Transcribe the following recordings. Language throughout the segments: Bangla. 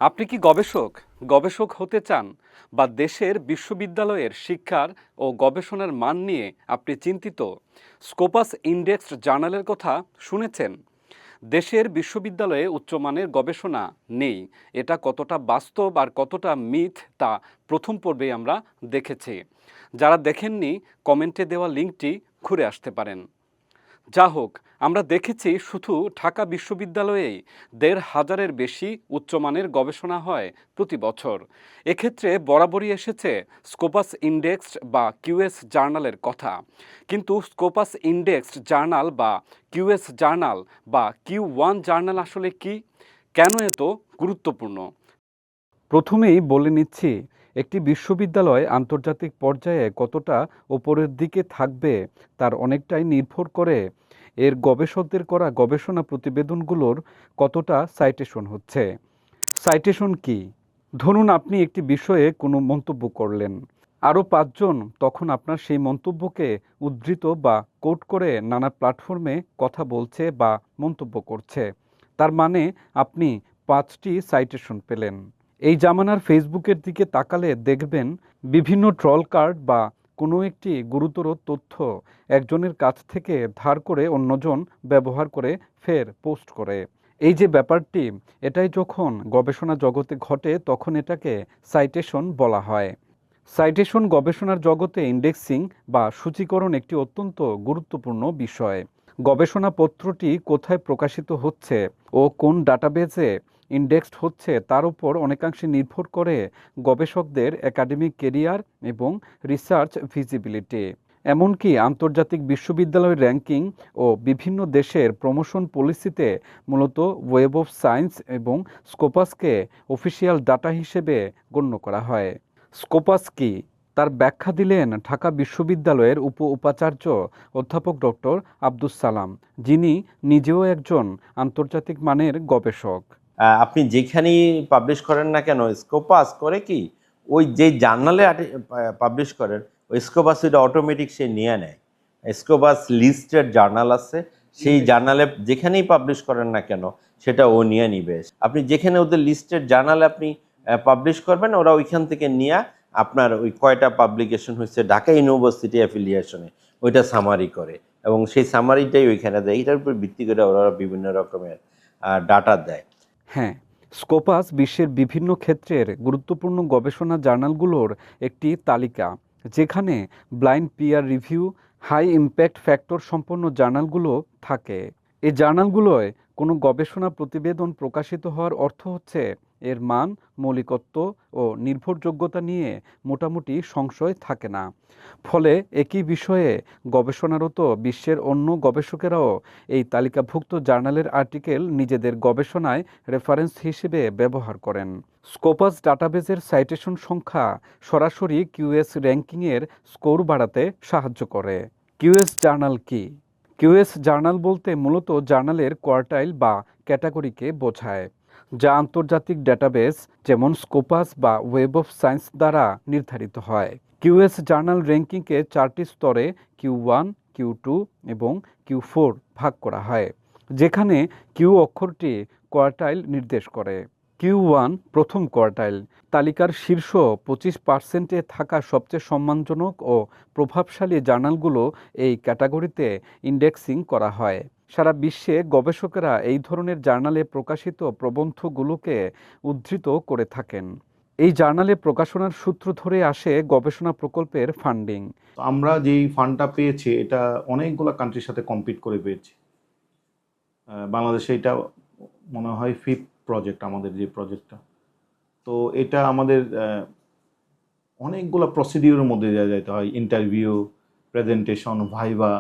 আপনি কি গবেষক গবেষক হতে চান বা দেশের বিশ্ববিদ্যালয়ের শিক্ষার ও গবেষণার মান নিয়ে আপনি চিন্তিত? স্কোপাস ইন্ডেক্সড জার্নালের কথা শুনেছেন? দেশের বিশ্ববিদ্যালয়ে উচ্চমানের গবেষণা নেই, এটা কতটা বাস্তব আর কতটা মিথ তা প্রথম পর্বেই আমরা দেখেছি। যারা দেখেননি, কমেন্টে দেওয়া লিঙ্কটি ঘুরে আসতে পারেন। যা হোক, আমরা দেখেছি শুধু ঢাকা বিশ্ববিদ্যালয়েই ১৫০০-এর বেশি উচ্চমানের গবেষণা হয় প্রতি বছর। এক্ষেত্রে বরাবরই এসেছে স্কোপাস ইন্ডেক্সড বা কিউএস জার্নালের কথা। কিন্তু স্কোপাস ইন্ডেক্সড জার্নাল বা কিউএস জার্নাল বা কিউ1 জার্নাল আসলে কি, কেন এত গুরুত্বপূর্ণ? প্রথমেই বলে নিচ্ছি, একটি বিশ্ববিদ্যালয় আন্তর্জাতিক পর্যায়ে কতটা ওপরের দিকে থাকবে তার অনেকটাই নির্ভর করে এর গবেষকদের করা গবেষণা প্রতিবেদনগুলোর কতটা সাইটেশন হচ্ছে। সাইটেশন কি? ধরুন আপনি একটি বিষয়ে কোনো মন্তব্য করলেন, আরও পাঁচজন তখন আপনার সেই মন্তব্যকে উদ্ধৃত বা কোট করে নানা প্ল্যাটফর্মে কথা বলছে বা মন্তব্য করছে। তার মানে আপনি 5টি সাইটেশন পেলেন। এই জামানার ফেসবুকের দিকে তাকালে দেখবেন বিভিন্ন ট্রল কার্ড বা কোনো একটি গুরুতর তথ্য একজনের কাছ থেকে ধার করে অন্যজন ব্যবহার করে ফের পোস্ট করে। এই যে ব্যাপারটি, এটাই যখন গবেষণা জগতে ঘটে তখন এটাকে সাইটেশন বলা হয়। সাইটেশন গবেষণার জগতে ইন্ডেক্সিং বা সূচীকরণ একটি অত্যন্ত গুরুত্বপূর্ণ বিষয়। গবেষণাপত্রটি কোথায় প্রকাশিত হচ্ছে ও কোন ডাটাবেজে ইন্ডেক্সড হচ্ছে তার উপর অনেকাংশে নির্ভর করে গবেষকদের একাডেমিক কেরিয়ার এবং রিসার্চ ভিজিবিলিটি। এমনকি আন্তর্জাতিক বিশ্ববিদ্যালয়ের র্যাঙ্কিং ও বিভিন্ন দেশের প্রমোশন পলিসিতে মূলত ওয়েব অফ সায়েন্স এবং স্কোপাসকে অফিসিয়াল ডাটা হিসেবে গণ্য করা হয়। স্কোপাস কি, তার ব্যাখ্যা দিলেন ঢাকা বিশ্ববিদ্যালয়ের উপাচার্য অধ্যাপক ডক্টর আব্দুস সালাম, যিনি নিজেও একজন আন্তর্জাতিক মানের গবেষক। আপনি যেখানেই পাবলিশ করেন না কেন, স্কোপাস করে কি, ওই যে জার্নালে পাবলিশ করেন ওই স্কোপাস ওইটা অটোমেটিক সে নিয়ে নেয়। স্কোপাস লিস্টেড জার্নাল আছে, সেই জার্নালে যেখানেই পাবলিশ করেন না কেন সেটা ও নিয়ে নিবে। আপনি যেখানে ওদের লিস্টেড জার্নালে আপনি পাবলিশ করবেন, ওরা ওইখান থেকে নিয়ে আপনার ওই কয়টা পাবলিকেশন হয়েছে ঢাকা ইউনিভার্সিটি অ্যাফিলিয়েশনে ওইটা সামারি করে, এবং সেই সামারিটাই ওইখানে দেয়। এটার উপর ভিত্তি করে ওরা বিভিন্ন রকমের ডাটা দেয়। হ্যাঁ, স্কোপাস বিশ্বের বিভিন্ন ক্ষেত্রের গুরুত্বপূর্ণ গবেষণা জার্নালগুলোর একটি তালিকা, যেখানে blind peer review, high impact factor সম্পন্ন জার্নালগুলো থাকে। এই জার্নালগুলোয় কোনো গবেষণা প্রতিবেদন প্রকাশিত হওয়ার অর্থ হচ্ছে এর মান, মৌলিকত্ব ও নির্ভরযোগ্যতা নিয়ে মোটামুটি সংশয় থাকে না। ফলে একই বিষয়ে গবেষণারত বিশ্বের অন্য গবেষকেরাও এই তালিকাভুক্ত জার্নালের আর্টিকেল নিজেদের গবেষণায় রেফারেন্স হিসেবে ব্যবহার করেন। স্কোপাস ডাটাবেজের সাইটেশন সংখ্যা সরাসরি কিউএস র্যাঙ্কিংয়ের স্কোর বাড়াতে সাহায্য করে। কিউএস জার্নাল কি? কিউএস জার্নাল বলতে মূলত জার্নালের কোয়ার্টাইল বা ক্যাটাগরিকে বোঝায়, যা আন্তর্জাতিক ডেটাবেস যেমন স্কোপাস বা ওয়েব অফ সায়েন্স দ্বারা নির্ধারিত হয়। কিউএস জার্নাল র্যাঙ্কিংকে 4টি স্তরে কিউ1, কিউ2 এবং কিউ4 ভাগ করা হয়, যেখানে কিউ অক্ষরটি কোয়ার্টাইল নির্দেশ করে। কিউ1 প্রথম কোয়ার্টাইল, তালিকার শীর্ষ 25%-এ থাকা সবচেয়ে সম্মানজনক ও প্রভাবশালী জার্নালগুলো এই ক্যাটাগরিতে ইন্ডেক্সিং করা হয়। সারা বিশ্বে গবেষকেরা এই ধরনের জার্নালে প্রকাশিত প্রবন্ধগুলোকে উদ্ধৃত করে থাকেন। এই জার্নালে প্রকাশনার সূত্র ধরে আসে গবেষণা প্রকল্পের ফান্ডিং। আমরা যেই ফান্ডটা পেয়েছি এটা অনেকগুলো কান্ট্রির সাথে কম্পিট করে পেয়েছি। বাংলাদেশে এটা মনে হয় 5th প্রজেক্ট আমাদের যে প্রজেক্টটা। তো এটা আমাদের অনেকগুলো প্রসিডিউরের মধ্যে দিয়ে যেতে হয়, ইন্টারভিউ, প্রেজেন্টেশন, ভাইভা।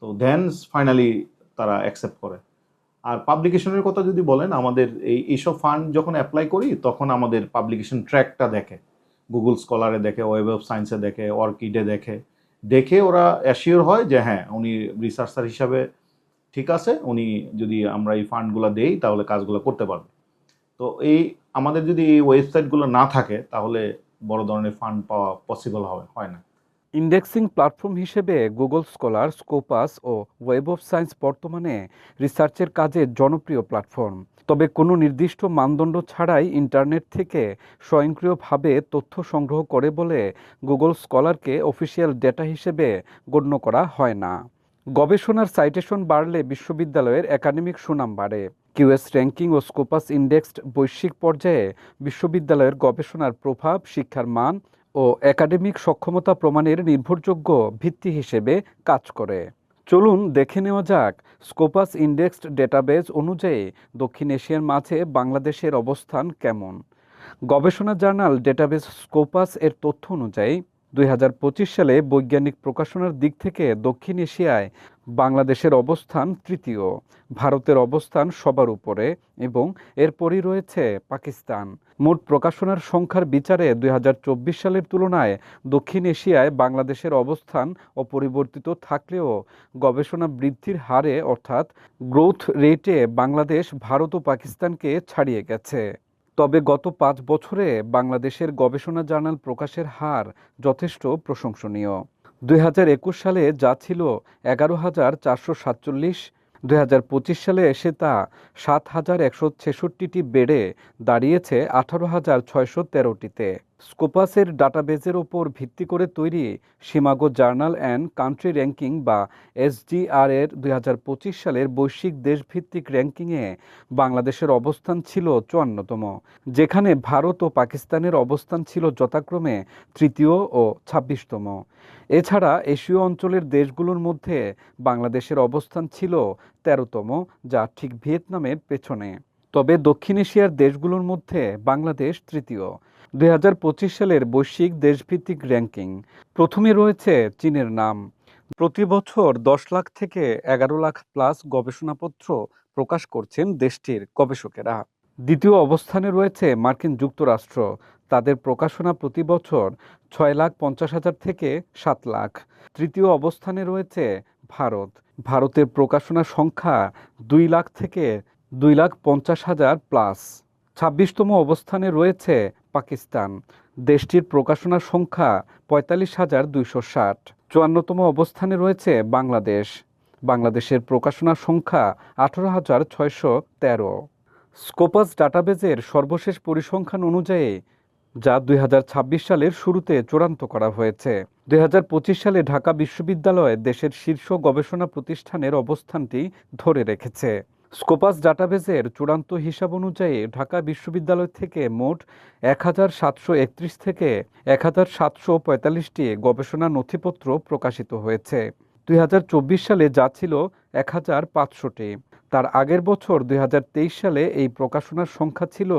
তো দেন ফাইনালি তারা অ্যাকসেপ্ট করে। আর পাবলিকেশনের কথা যদি বলেন, আমাদের এইসব ফান্ড যখন অ্যাপ্লাই করি তখন আমাদের পাবলিকেশন ট্র্যাকটা দেখে, গুগল স্কলারে দেখে, ওয়েব অফ সায়েন্সে দেখে, অর্কিডে দেখে ওরা অ্যাসিওর হয় যে হ্যাঁ উনি রিসার্চার হিসাবে ঠিক আছে, উনি যদি আমরা এই ফান্ডগুলো দেই তাহলে কাজগুলো করতে পারবে। তো এই আমাদের যদি এই ওয়েবসাইটগুলো না থাকে তাহলে বড় ধরনের ফান্ড পাওয়া পসিবল হয় না। ইন্ডেক্সিং প্ল্যাটফর্ম হিসেবে গুগল স্কলার, স্কোপাস ও ওয়েব অফ সায়েন্স বর্তমানে রিসার্চের কাজে জনপ্রিয় প্ল্যাটফর্ম। তবে কোনো নির্দিষ্ট মানদণ্ড ছাড়াই ইন্টারনেট থেকে স্বয়ংক্রিয়ভাবে তথ্য সংগ্রহ করে বলে গুগল স্কলারকে অফিসিয়াল ডেটা হিসেবে গণ্য করা হয় না। গবেষণার সাইটেশন বাড়লে বিশ্ববিদ্যালয়ের একাডেমিক সুনাম বাড়ে। কিউএস র্যাঙ্কিং ও স্কোপাস ইন্ডেক্সড বৈশ্বিক পর্যায়ে বিশ্ববিদ্যালয়ের গবেষণার প্রভাব, শিক্ষার মান ও একাডেমিক সক্ষমতা প্রমাণের নির্ভরযোগ্য ভিত্তি হিসেবে কাজ করে। চলুন দেখে নেওয়া যাক স্কোপাস ইন্ডেক্সড ডেটাবেজ অনুযায়ী দক্ষিণ এশিয়ার মাঝে বাংলাদেশের অবস্থান কেমন। গবেষণা জার্নাল ডেটাবেজ স্কোপাস এর তথ্য অনুযায়ী 2025 সালে বৈজ্ঞানিক প্রকাশনার দিক থেকে দক্ষিণ এশিয়ায় বাংলাদেশের অবস্থান তৃতীয়, ভারতের অবস্থান সবার উপরে এবং এরপরই রয়েছে পাকিস্তান। মোট প্রকাশনার সংখ্যার বিচারে 2024 সালের তুলনায় দক্ষিণ এশিয়ায় বাংলাদেশের অবস্থান অপরিবর্তিত থাকলেও গবেষণা বৃদ্ধির হারে অর্থাৎ গ্রোথ রেটে বাংলাদেশ ভারত ও পাকিস্তানকে ছাড়িয়ে গেছে। তবে গত 5 বছরে বাংলাদেশের গবেষণা জার্নাল প্রকাশের হার যথেষ্ট প্রশংসনীয়। 2021 সালে যা ছিল 11,447, 2025 সালে এসে তা 7,166টি বেড়ে দাঁড়িয়েছে 18,613টিতে। স্কোপাসের ডাটাবেজের ওপর ভিত্তি করে তৈরি সীমাগো জার্নাল অ্যান্ড কান্ট্রি র্যাঙ্কিং বা এসজিআর এর 2025 সালের বৈশ্বিক দেশভিত্তিক র্যাঙ্কিংয়ে বাংলাদেশের অবস্থান ছিল 54তম, যেখানে ভারত ও পাকিস্তানের অবস্থান ছিল যথাক্রমে তৃতীয় ও 26তম। এছাড়া এশীয় অঞ্চলের দেশগুলোর মধ্যে বাংলাদেশের অবস্থান ছিল 13তম, যা ঠিক ভিয়েতনামের পেছনে। তবে দক্ষিণ এশিয়ার দেশগুলোর মধ্যে বাংলাদেশ তৃতীয়। 2025 সালের বৈশ্বিক দেশভিত্তিক র্যাঙ্কিং প্রথমে রয়েছে চীনের নাম। প্রতি বছর 10 লাখ থেকে 11 লাখ প্লাস গবেষণাপত্র প্রকাশ করছেন দেশটির গবেষকেরা। দ্বিতীয় অবস্থানে রয়েছে মার্কিন যুক্তরাষ্ট্র, তাদের প্রকাশনা প্রতি বছর 6,50,000 থেকে 7 লাখ। তৃতীয় অবস্থানে রয়েছে ভারত, ভারতের প্রকাশনা সংখ্যা 2 লাখ থেকে 2,50,000 প্লাস। 26তম অবস্থানে রয়েছে পাকিস্তান, দেশটির প্রকাশনা সংখ্যা 45,260। 54তম অবস্থানে রয়েছে বাংলাদেশ, বাংলাদেশের প্রকাশনা সংখ্যা 18,613। স্কোপাস ডাটাবেজের সর্বশেষ পরিসংখ্যান অনুযায়ী, যা 2026 সালের শুরুতে চূড়ান্ত করা হয়েছে, 2025 সালে ঢাকা বিশ্ববিদ্যালয় দেশের শীর্ষ গবেষণা প্রতিষ্ঠানের অবস্থানটি ধরে রেখেছে। স্কোপাস ডাটাবেজের চূড়ান্ত হিসাব অনুযায়ী ঢাকা বিশ্ববিদ্যালয় থেকে মোট 1,731 থেকে 1,745টি গবেষণা নথিপত্র প্রকাশিত হয়েছে। 2024 সালে যা ছিল 1,500টি। তার আগের বছর 2023 সালে এই প্রকাশনার সংখ্যা ছিল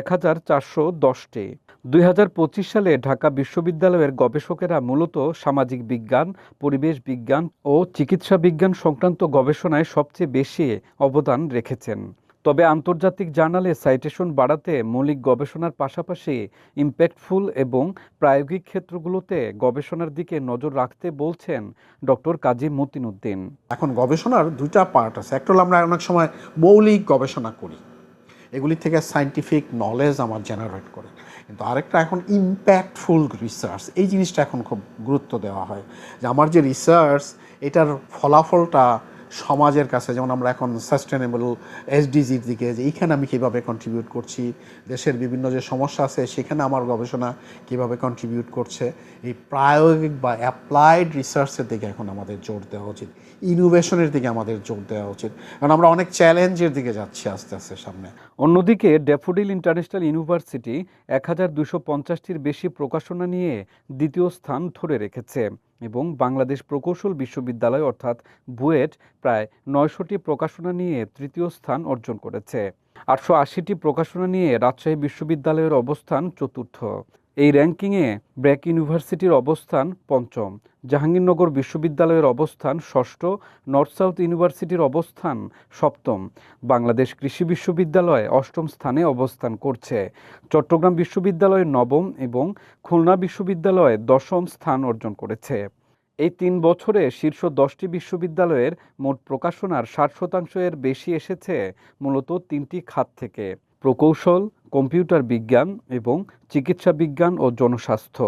1,410টি। 2025 সালে ঢাকা বিশ্ববিদ্যালয়ের গবেষকেরা মূলত সামাজিক বিজ্ঞান, পরিবেশ বিজ্ঞান ও চিকিৎসা বিজ্ঞান সংক্রান্ত গবেষণায় সবচেয়ে বেশি অবদান রেখেছেন। তবে আন্তর্জাতিক জার্নালে সাইটেশন বাড়াতে মৌলিক গবেষণার পাশাপাশি ইম্প্যাক্টফুল এবং প্রায়োগিক ক্ষেত্রগুলোতে গবেষণার দিকে নজর রাখতে বলছেন ডক্টর কাজী মতিন উদ্দিন। এখন গবেষণার দুইটা পার্ট আছে। একটা হলো আমরা অনেক সময় মৌলিক গবেষণা করি, এগুলি থেকে সায়েন্টিফিক নলেজ আমার জেনারেট করে, কিন্তু আরেকটা এখন ইম্প্যাক্টফুল রিসার্চ, এই জিনিসটা এখন খুব গুরুত্ব দেওয়া হয় যে আমার যে রিসার্চ এটার ফলাফলটা সমাজের কাছে, যেমন আমরা এখন সাস্টেনেবল এসডিজির দিকে, যে এইখানে আমি কীভাবে কন্ট্রিবিউট করছি, দেশের বিভিন্ন যে সমস্যা আছে সেখানে আমার গবেষণা কীভাবে কন্ট্রিবিউট করছে, এই প্রায়োগিক বা অ্যাপ্লাইড রিসার্চের দিকে এখন আমাদের জোর দেওয়া উচিত, ইনোভেশনের দিকে আমাদের জোর দেওয়া উচিত, কারণ আমরা অনেক চ্যালেঞ্জের দিকে যাচ্ছি আস্তে আস্তে সামনে। অন্যদিকে ড্যাফোডিল ইন্টারন্যাশনাল ইউনিভার্সিটি 1,250টির বেশি প্রকাশনা নিয়ে দ্বিতীয় স্থান ধরে রেখেছে এবং বাংলাদেশ প্রকৌশল বিশ্ববিদ্যালয় অর্থাৎ বুয়েট প্রায় 900টি প্রকাশনা নিয়ে তৃতীয় স্থান অর্জন করেছে। 880টি প্রকাশনা নিয়ে রাজশাহী বিশ্ববিদ্যালয়ের অবস্থান চতুর্থ। এই র্যাঙ্কিংয়ে ব্র্যাক ইউনিভার্সিটির অবস্থান পঞ্চম, জাহাঙ্গীরনগর বিশ্ববিদ্যালয়ের অবস্থান ষষ্ঠ, নর্থ সাউথ ইউনিভার্সিটির অবস্থান সপ্তম, বাংলাদেশ কৃষি বিশ্ববিদ্যালয় অষ্টম স্থানে অবস্থান করছে, চট্টগ্রাম বিশ্ববিদ্যালয় নবম এবং খুলনা বিশ্ববিদ্যালয় দশম স্থান অর্জন করেছে। এই 3 বছরে শীর্ষ 10টি বিশ্ববিদ্যালয়ের মোট প্রকাশনার 60% বেশি এসেছে মূলত 3টি খাত থেকে: প্রকৌশল, কম্পিউটার বিজ্ঞান এবং চিকিৎসা বিজ্ঞান ও জনস্বাস্থ্য।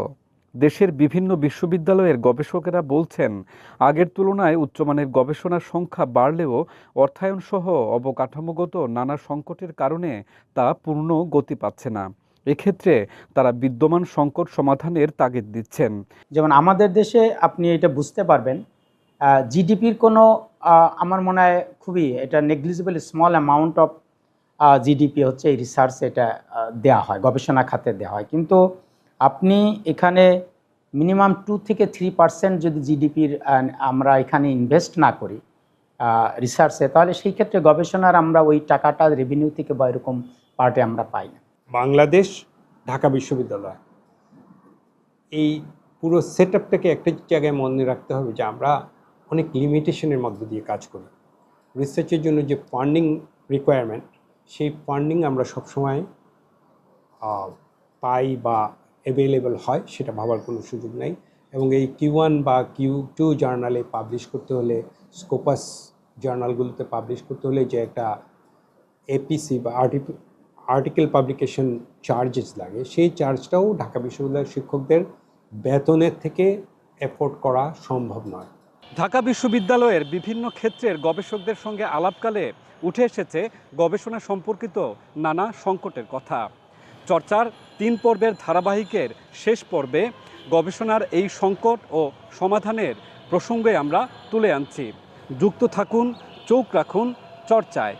দেশের বিভিন্ন বিশ্ববিদ্যালয়ের গবেষকেরা বলছেন, আগের তুলনায় উচ্চমানের গবেষণার সংখ্যা বাড়লেও অর্থায়নসহ অবকাঠামোগত নানা সংকটের কারণে তা পূর্ণ গতি পাচ্ছে না। এক্ষেত্রে তারা বিদ্যমান সংকট সমাধানের তাগিদ দিচ্ছেন। যেমন আমাদের দেশে আপনি এটা বুঝতে পারবেন, জিডিপির কোনো আমার মনে হয় খুবই এটা negligible small amount of GDP হচ্ছে এই রিসার্চ এটা দেওয়া হয়, গবেষণা খাতে দেওয়া হয়। কিন্তু আপনি এখানে মিনিমাম 2 থেকে 3% যদি জিডিপির আমরা এখানে ইনভেস্ট না করি রিসার্চে, তাহলে সেই ক্ষেত্রে গবেষণার আমরা ওই টাকাটা রেভিনিউ থেকে বা এরকম পার্টে আমরা পাই না। বাংলাদেশ ঢাকা বিশ্ববিদ্যালয় এই পুরো সেট আপটাকে একটা জায়গায় মনে রাখতে হবে যে আমরা অনেক লিমিটেশনের মধ্যে দিয়ে কাজ করি। রিসার্চের জন্য যে ফান্ডিং রিকোয়ারমেন্ট, সেই ফান্ডিং আমরা সবসময় পাই বা অ্যাভেলেবল হয় সেটা ভাবার কোনো সুযোগ নেই। এবং এই Q1 বা Q2 জার্নালে পাবলিশ করতে হলে, স্কোপাস জার্নালগুলোতে পাবলিশ করতে হলে যে একটা এপিসি বা আর্টিকেল পাবলিকেশন চার্জেস লাগে, সেই চার্জটাও ঢাকা বিশ্ববিদ্যালয়ের শিক্ষকদের বেতনের থেকে এফোর্ড করা সম্ভব নয়। ঢাকা বিশ্ববিদ্যালয়ের বিভিন্ন ক্ষেত্রের গবেষকদের সঙ্গে আলাপকালে উঠে এসেছে গবেষণা সম্পর্কিত নানা সংকটের কথা। চর্চার 3 পর্বের ধারাবাহিকের শেষ পর্বে গবেষণার এই সংকট ও সমাধানের প্রসঙ্গে আমরা তুলে আনছি। যুক্ত থাকুন, চোখ রাখুন চর্চায়।